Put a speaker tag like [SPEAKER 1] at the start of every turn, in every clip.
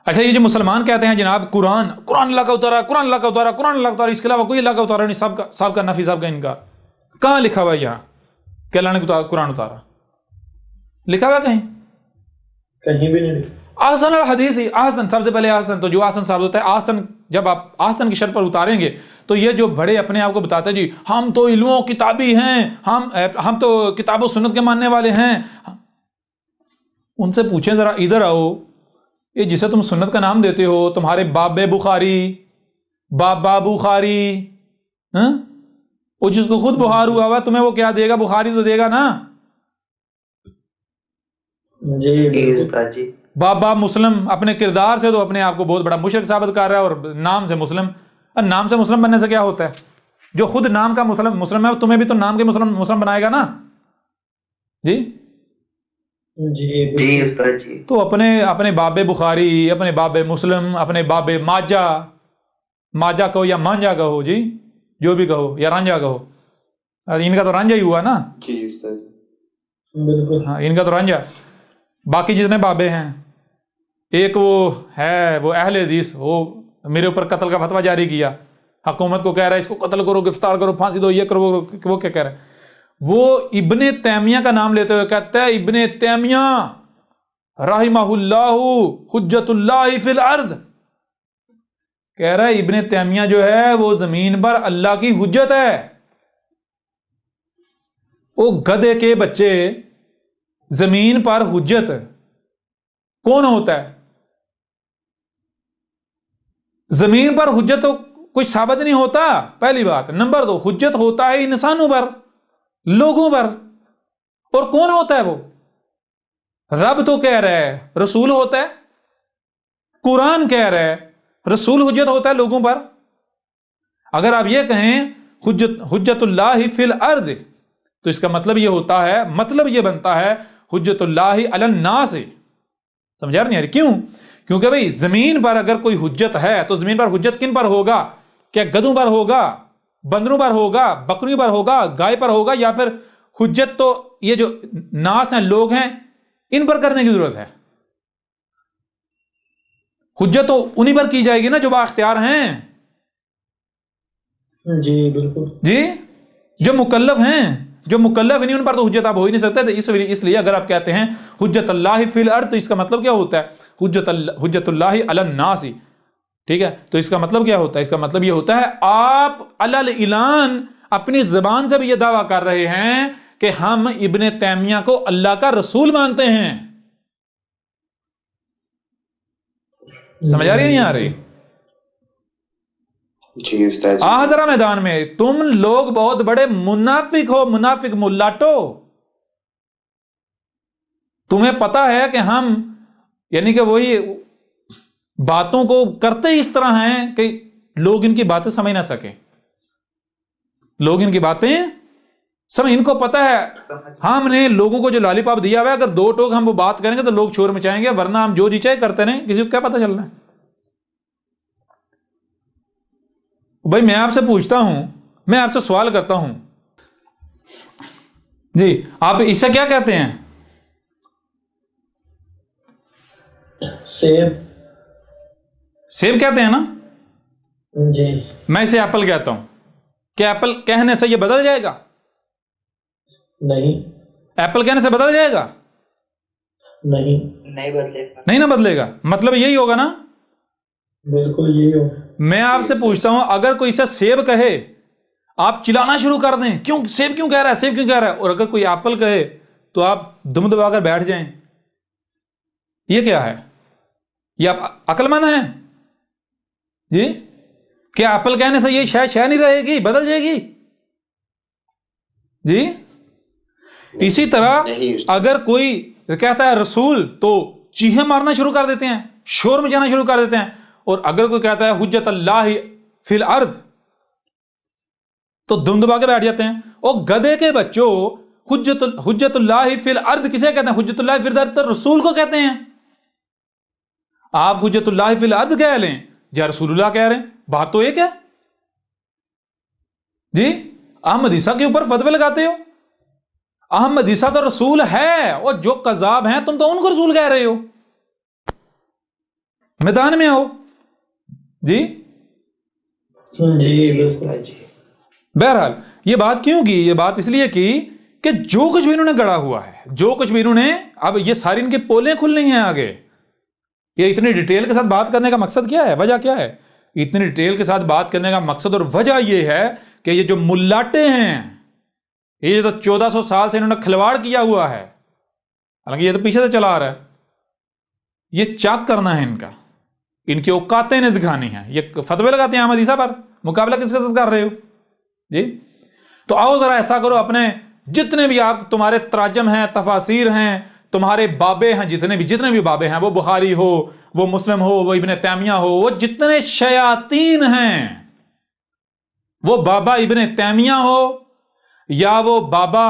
[SPEAKER 1] اچھا یہ جو مسلمان کہتے ہیں جناب قرآن اللہ کا اتارا، قرآن اللہ کا اتارا، قرآن اللہ کا اتارا، اس کے علاوہ کوئی اللہ کا اتارا نہیں، سب کا نفی، سب کا انکار، کہاں لکھا ہوا ہے یہاں کہ اللہ نے قرآن اتارا؟ لکھا ہوا کہیں؟
[SPEAKER 2] کہیں بھی نہیں۔
[SPEAKER 1] احسن الحدیث ہی احسن، سب سے پہلے احسن، تو جو احسن ثابت ہوتا ہے، احسن جب آپ احسن کی شرط پر اتاریں گے تو یہ جو بڑے اپنے آپ کو بتاتے ہیں جی ہم تو علم و کتابی ہیں، ہم تو کتاب و سنت کے ماننے والے ہیں، ان سے پوچھیں ذرا ادھر آؤ، یہ جسے تم سنت کا نام دیتے ہو، تمہارے باب بخاری، بابا بخاری، وہ جس کو خود بخار ہوا ہوا تمہیں وہ کیا دے گا؟ بخاری تو دے گا نا۔
[SPEAKER 2] جی
[SPEAKER 1] بابا مسلم اپنے کردار سے تو اپنے آپ کو بہت بڑا مشرک ثابت کر رہا ہے، اور نام سے مسلم، نام سے مسلم بننے سے کیا ہوتا ہے؟ جو خود نام کا مسلم ہے تمہیں بھی تو نام کے مسلم بنائے گا نا۔ جی
[SPEAKER 2] جی استاد جی،
[SPEAKER 1] تو اپنے باب بخاری، اپنے باب مسلم، اپنے باب ماجا کہو یا مانجا کہو، جی جو بھی کہو، یا رانجا کہو، ان کا تو رانجا ہی ہوا نا۔
[SPEAKER 2] جی استاد جی بالکل،
[SPEAKER 1] ہاں ان کا تو رانجا۔ باقی جتنے بابے ہیں، ایک وہ ہے وہ اہل حدیث، وہ میرے اوپر قتل کا فتویٰ جاری کیا، حکومت کو کہہ رہا ہے اس کو قتل کرو، گرفتار کرو، پھانسی دو، یہ کرو، وہ کیا کہہ رہا ہے؟ وہ ابن تیمیہ کا نام لیتے ہوئے کہتا ہے ابن تیمیہ رحمہ اللہ حجت اللہ فی الارض، کہہ رہا ہے ابن تیمیہ جو ہے وہ زمین پر اللہ کی حجت ہے۔ وہ گدھے کے بچے، زمین پر حجت کون ہوتا ہے؟ زمین پر حجت تو کچھ ثابت نہیں ہوتا، پہلی بات۔ نمبر دو، حجت ہوتا ہے انسانوں پر، لوگوں پر، اور کون ہوتا ہے وہ؟ رب تو کہہ رہا ہے رسول ہوتا ہے، قرآن کہہ رہا ہے رسول حجت ہوتا ہے لوگوں پر۔ اگر آپ یہ کہیں حجت اللہ فی الارض تو اس کا مطلب یہ ہوتا ہے، مطلب یہ بنتا ہے حجت اللہ علی الناس۔ سمجھا نہیں آ رہی؟ کیوں؟ کیونکہ بھئی زمین پر اگر کوئی حجت ہے تو زمین پر حجت کن پر ہوگا؟ کیا گدھوں پر ہوگا، بندروں پر ہوگا، بکریوں پر ہوگا، گائے پر ہوگا، یا پھر حجت تو یہ جو ناس ہیں، لوگ ہیں، ان پر کرنے کی ضرورت ہے؟ حجت تو انہی پر کی جائے گی نا جو با اختیار ہیں۔
[SPEAKER 2] جی بالکل،
[SPEAKER 1] جی جو مکلف ہیں، جو مکلف نہیں ان پر تو حجت آپ ہو ہی نہیں سکتے۔ تو اس لیے اگر آپ کہتے ہیں حجت اللہ فی الارض تو اس کا مطلب کیا ہوتا ہے؟ حجت اللہ علی الناس، ٹھیک ہے؟ تو اس کا مطلب کیا ہوتا ہے؟ اس کا مطلب یہ ہوتا ہے آپ علی الاعلان اپنی زبان سے بھی یہ دعویٰ کر رہے ہیں کہ ہم ابن تیمیہ کو اللہ کا رسول مانتے ہیں۔ سمجھ آ رہی نہیں آ رہی؟
[SPEAKER 2] جی استاد جی،
[SPEAKER 1] آ ذرا میدان میں، تم لوگ بہت بڑے منافق ہو، منافق ملاٹو۔ تمہیں پتا ہے کہ ہم یعنی کہ وہی باتوں کو کرتے اس طرح ہیں کہ لوگ ان کی باتیں سمجھ نہ سکیں، لوگ ان کی باتیں سمجھ، ان کو پتا ہے ہم نے لوگوں کو جو لالی پاپ دیا ہوا ہے، اگر دو ٹوک ہم وہ بات کریں گے تو لوگ شور مچائیں گے، ورنہ ہم جو جی چاہے کرتے رہیں، کسی کو کیا پتا چلنا ہے؟ بھائی میں آپ سے پوچھتا ہوں، میں آپ سے سوال کرتا ہوں، جی آپ اسے کیا کہتے ہیں؟ سیب کہتے ہیں نا؟
[SPEAKER 2] جی
[SPEAKER 1] میں اسے ایپل کہتا ہوں، کیا ایپل کہنے سے یہ بدل جائے گا؟
[SPEAKER 2] نہیں،
[SPEAKER 1] ایپل کہنے سے بدل جائے گا؟
[SPEAKER 2] نہیں بدلے گا،
[SPEAKER 1] نہیں نہ بدلے گا، مطلب یہی ہوگا نا؟
[SPEAKER 2] بالکل یہی ہو۔
[SPEAKER 1] میں آپ سے پوچھتا ہوں، اگر کوئی اسے سیب کہے آپ چلانا شروع کر دیں، کیوں سیب کیوں کہہ رہا ہے، سیب کیوں کہہ رہا ہے، اور اگر کوئی ایپل کہے تو آپ دم دبا کر بیٹھ جائیں، یہ کیا ہے؟ یہ آپ عقل مند ہیں؟ جی کیا ایپل کہنے سے یہ شے نہیں رہے گی، بدل جائے گی؟ جی اسی طرح اگر کوئی کہتا ہے رسول تو چیخیں مارنا شروع کر دیتے ہیں، شور مچانا شروع کر دیتے ہیں، اور اگر کوئی کہتا ہے حجت اللہ فی الارض تو دم دبا کے بیٹھ جاتے ہیں۔ اور گدھے کے بچوں، حجت اللہ فی الارض کسے کہتے ہیں؟ حجت اللہ فی الارض تو رسول کو کہتے ہیں۔ آپ حجت اللہ فی الارض کہہ لیں یا رسول اللہ کہہ رہے ہیں، بات تو ایک ہے۔ جی احمد عیسیٰ کے اوپر فتوے لگاتے ہو، احمد عیسیٰ تو رسول ہے، اور جو قذاب ہیں تم تو ان کو رسول کہہ رہے ہو۔ میدان میں آؤ جی.
[SPEAKER 2] جی بالکل جی.
[SPEAKER 1] بہرحال یہ بات کیوں کی؟ یہ بات اس لیے کی کہ جو کچھ بھی انہوں نے گڑا ہوا ہے، جو کچھ بھی انہوں نے، اب یہ ساری ان کی پولیں کھلنی ہیں آگے. یہ اتنی ڈیٹیل کے ساتھ بات کرنے کا مقصد کیا ہے؟ وجہ کیا ہے؟ اتنی ڈیٹیل کے ساتھ بات کرنے کا مقصد اور وجہ یہ ہے کہ یہ جو ملاٹے ہیں، یہ تو 1400 سال سے انہوں نے کھلواڑ کیا ہوا ہے، حالانکہ یہ تو پیچھے سے چلا آ رہا ہے. یہ چاک کرنا ہے ان کا، ان کی اوقاتیں نے دکھانی ہیں. یہ فتوے لگاتے ہیں احمد عیسیٰ پر، مقابلہ کس کے ساتھ کر رہے ہو جی؟ تو آؤ ذرا ایسا کرو، اپنے جتنے بھی آپ تمہارے تراجم ہیں، تفاسیر ہیں، تمہارے بابے ہیں، جتنے بھی بابے ہیں، وہ بخاری ہو، وہ مسلم ہو، وہ ابن تیمیہ ہو، وہ جتنے شیاطین ہیں، وہ بابا ابن تیمیہ ہو یا وہ بابا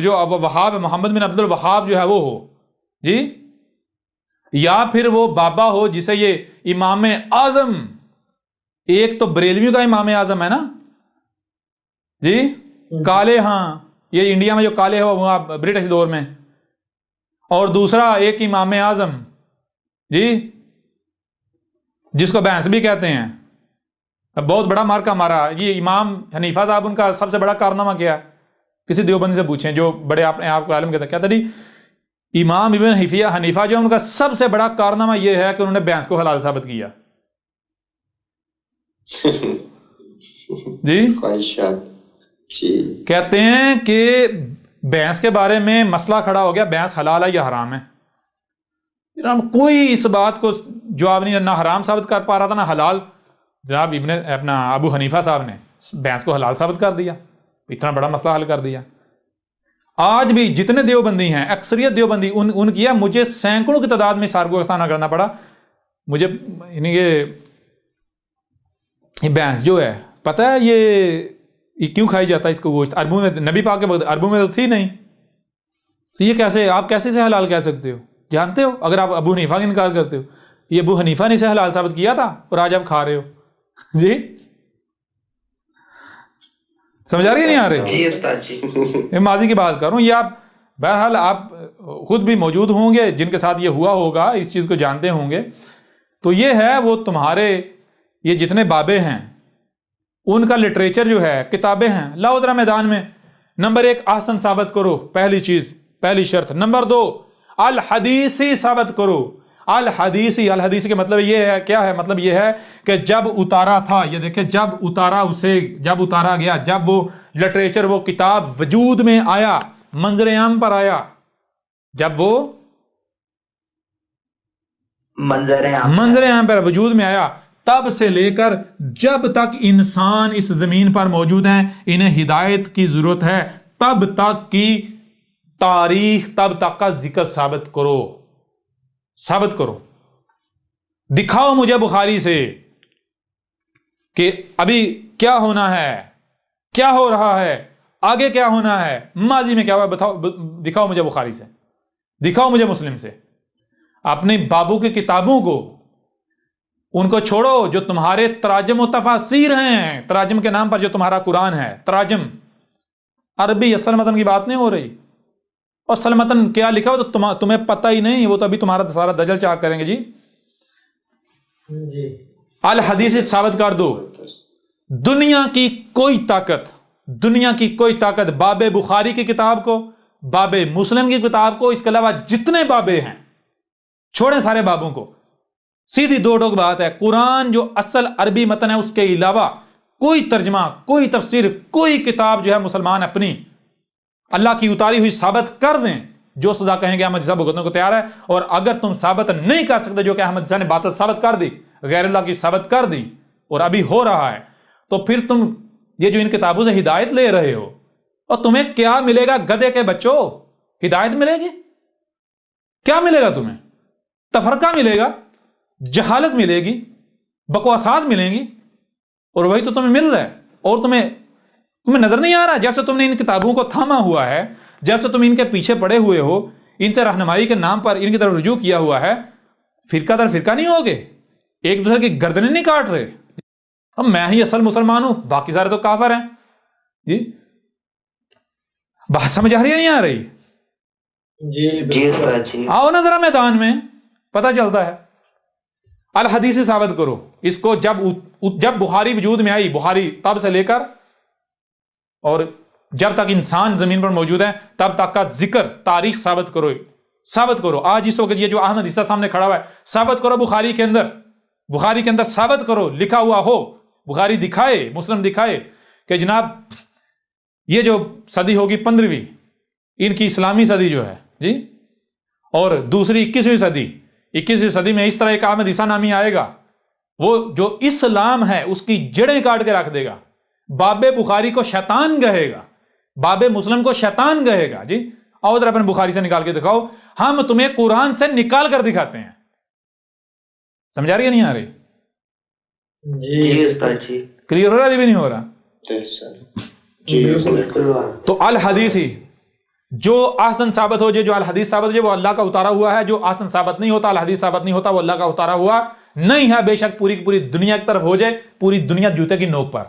[SPEAKER 1] جو وہاب محمد بن عبد الوہاب جو ہے وہ ہو جی، یا پھر وہ بابا ہو جسے یہ امام اعظم، ایک تو بریلویوں کا امام اعظم ہے نا جی، کالے، ہاں یہ انڈیا میں جو کالے ہو وہ برٹش دور میں، اور دوسرا ایک امام اعظم جی جس کو بینس بھی کہتے ہیں. بہت بڑا مارکا مارا یہ امام حنیفہ صاحب. ان کا سب سے بڑا کارنامہ کیا ہے؟ کسی دیوبندی سے پوچھیں جو بڑے اپنے آپ کو عالم کہتے ہیں، کہتا نہیں، امام ابن حنیفہ جو ان کا سب سے بڑا کارنامہ یہ ہے کہ انہوں نے بینس کو حلال ثابت کیا جی. کہتے ہیں کہ بینس کے بارے میں مسئلہ کھڑا ہو گیا، بینس حلال ہے یا حرام ہے. کوئی اس بات کو جواب نہیں، نہ حرام ثابت کر پا رہا تھا نہ حلال. جناب اپنا ابو حنیفہ صاحب نے بینس کو حلال ثابت کر دیا، اتنا بڑا مسئلہ حل کر دیا. آج بھی جتنے دیوبندی ہیں، اکثریت دیوبندی ان کی ہے، مجھے سینکڑوں کی تعداد میں سارگو کا سامنا کرنا پڑا. مجھے یعنی یہ بینس جو ہے پتہ ہے یہ کیوں کھائی جاتا ہے اس کو گوشت؟ عربوں میں نبی پاک کے وقت عربوں میں تو تھی نہیں، تو یہ کیسے آپ کیسے اسے حلال کہہ سکتے ہو؟ جانتے ہو اگر آپ ابو حنیفہ کا انکار کرتے ہو، یہ ابو حنیفہ نے اسے حلال ثابت کیا تھا اور آج آپ کھا رہے ہو جی. سمجھ آ رہی ہے نہیں آ رہی؟
[SPEAKER 2] جی استاد جی.
[SPEAKER 1] میں ماضی کی بات کر رہا ہوں. یہ آپ بہرحال آپ خود بھی موجود ہوں گے جن کے ساتھ یہ ہوا ہوگا، اس چیز کو جانتے ہوں گے. تو یہ ہے وہ تمہارے یہ جتنے بابے ہیں ان کا لٹریچر جو ہے، کتابیں ہیں، لاؤ ذرا میدان میں. نمبر 1 احسن ثابت کرو، پہلی چیز، پہلی شرط. نمبر 2 الحدیثی ثابت کرو. الحدیثی کے مطلب یہ ہے، کیا ہے مطلب؟ یہ ہے کہ جب اتارا تھا، یہ دیکھیں جب اتارا گیا، جب وہ لٹریچر، وہ کتاب وجود میں آیا، منظر عام پر آیا، جب وہ
[SPEAKER 2] منظر
[SPEAKER 1] عام پر وجود میں آیا، تب سے لے کر جب تک انسان اس زمین پر موجود ہیں، انہیں ہدایت کی ضرورت ہے، تب تک کی تاریخ، تب تک کا ذکر ثابت کرو. دکھاؤ مجھے بخاری سے کہ ابھی کیا ہونا ہے، کیا ہو رہا ہے، آگے کیا ہونا ہے، ماضی میں کیا ہوا، دکھاؤ مجھے بخاری سے، دکھاؤ مجھے مسلم سے. اپنے بابو کی کتابوں کو ان کو چھوڑو، جو تمہارے تراجم و تفاسیر ہیں، تراجم کے نام پر جو تمہارا قرآن ہے، تراجم عربی اصل متن کی بات نہیں ہو رہی. اور اصل متن کیا لکھا ہو تو تمہیں پتہ ہی نہیں، وہ تو ابھی تمہارا سارا دجل چاک کریں گے جی. الحدیث ثابت کر دو. دنیا کی کوئی طاقت باب بخاری کی کتاب کو، باب مسلم کی کتاب کو، اس کے علاوہ جتنے بابے ہیں چھوڑیں سارے بابوں کو. سیدھی دو ٹوک بات ہے، قرآن جو اصل عربی متن ہے اس کے علاوہ کوئی ترجمہ، کوئی تفسیر، کوئی کتاب جو ہے مسلمان اپنی اللہ کی اتاری ہوئی ثابت کر دیں. جو سزا کہیں گے احمد عیسیٰ بھگتنے کو تیار ہے. اور اگر تم ثابت نہیں کر سکتے، جو کہ احمد عیسیٰ نے باطل ثابت کر دی، غیر اللہ کی ثابت کر دی اور ابھی ہو رہا ہے، تو پھر تم یہ جو ان کتابوں سے ہدایت لے رہے ہو، اور تمہیں کیا ملے گا؟ گدھے کے بچوں، ہدایت ملے گی؟ کیا ملے گا تمہیں؟ تفرقہ ملے گا، جہالت ملے گی، بکواسات ملیں گی، اور وہی تو تمہیں مل رہا ہے. اور تمہیں نظر نہیں آ رہا جب سے تم نے ان کتابوں کو تھاما ہوا ہے، جب سے تم ان کے پیچھے پڑے ہوئے ہو، ان سے رہنمائی کے نام پر ان کی طرف رجوع کیا ہوا ہے، فرقہ در فرقہ نہیں ہوگے، ایک دوسرے کی گردنیں نہیں کاٹ رہے. اب میں ہی اصل مسلمان ہوں، باقی سارے تو کافر ہیں جی. بات سمجھ آ رہی ہے نہیں آ رہی؟
[SPEAKER 2] جی
[SPEAKER 1] آؤ نا ذرا میدان میں، پتہ چلتا ہے. الحدیث سے ثابت کرو اس کو. جب بخاری وجود میں آئی، بخاری تب سے لے کر اور جب تک انسان زمین پر موجود ہے تب تک کا ذکر، تاریخ ثابت کرو، ثابت کرو. آج اس وقت یہ جو احمد عیسیٰ سامنے کھڑا ہوا ہے، ثابت کرو بخاری کے اندر ثابت کرو، لکھا ہوا ہو. بخاری دکھائے، مسلم دکھائے کہ جناب یہ جو صدی ہوگی 15ویں، ان کی اسلامی صدی جو ہے جی، اور دوسری 21ویں صدی میں اس طرح ایک احمد عیسیٰ نامی آئے گا، وہ جو اسلام ہے اس کی جڑیں کاٹ کے رکھ دے گا. باب بخاری کو شیطان کہے گا، باب مسلم کو شیطان کہے گا. جی آؤ ذرا اپنے بخاری سے نکال کے دکھاؤ، ہم تمہیں قرآن سے نکال کر دکھاتے ہیں. سمجھا رہی ہے نہیں آ رہی؟
[SPEAKER 2] جی استاد جی.
[SPEAKER 1] کلیئر ہو رہا ہے بھی نہیں ہو رہا؟ تو الحدیثی جو احسن ثابت ہو جائے، جو الحدیث ثابت ہو جائے وہ اللہ کا اتارا ہوا ہے. جو احسن ثابت نہیں ہوتا، الحدیث ثابت نہیں ہوتا، وہ اللہ کا اتارا ہوا نہیں ہے. بے شک پوری کی پوری دنیا کی طرف ہو جائے، پوری دنیا جوتے کی نوک پر.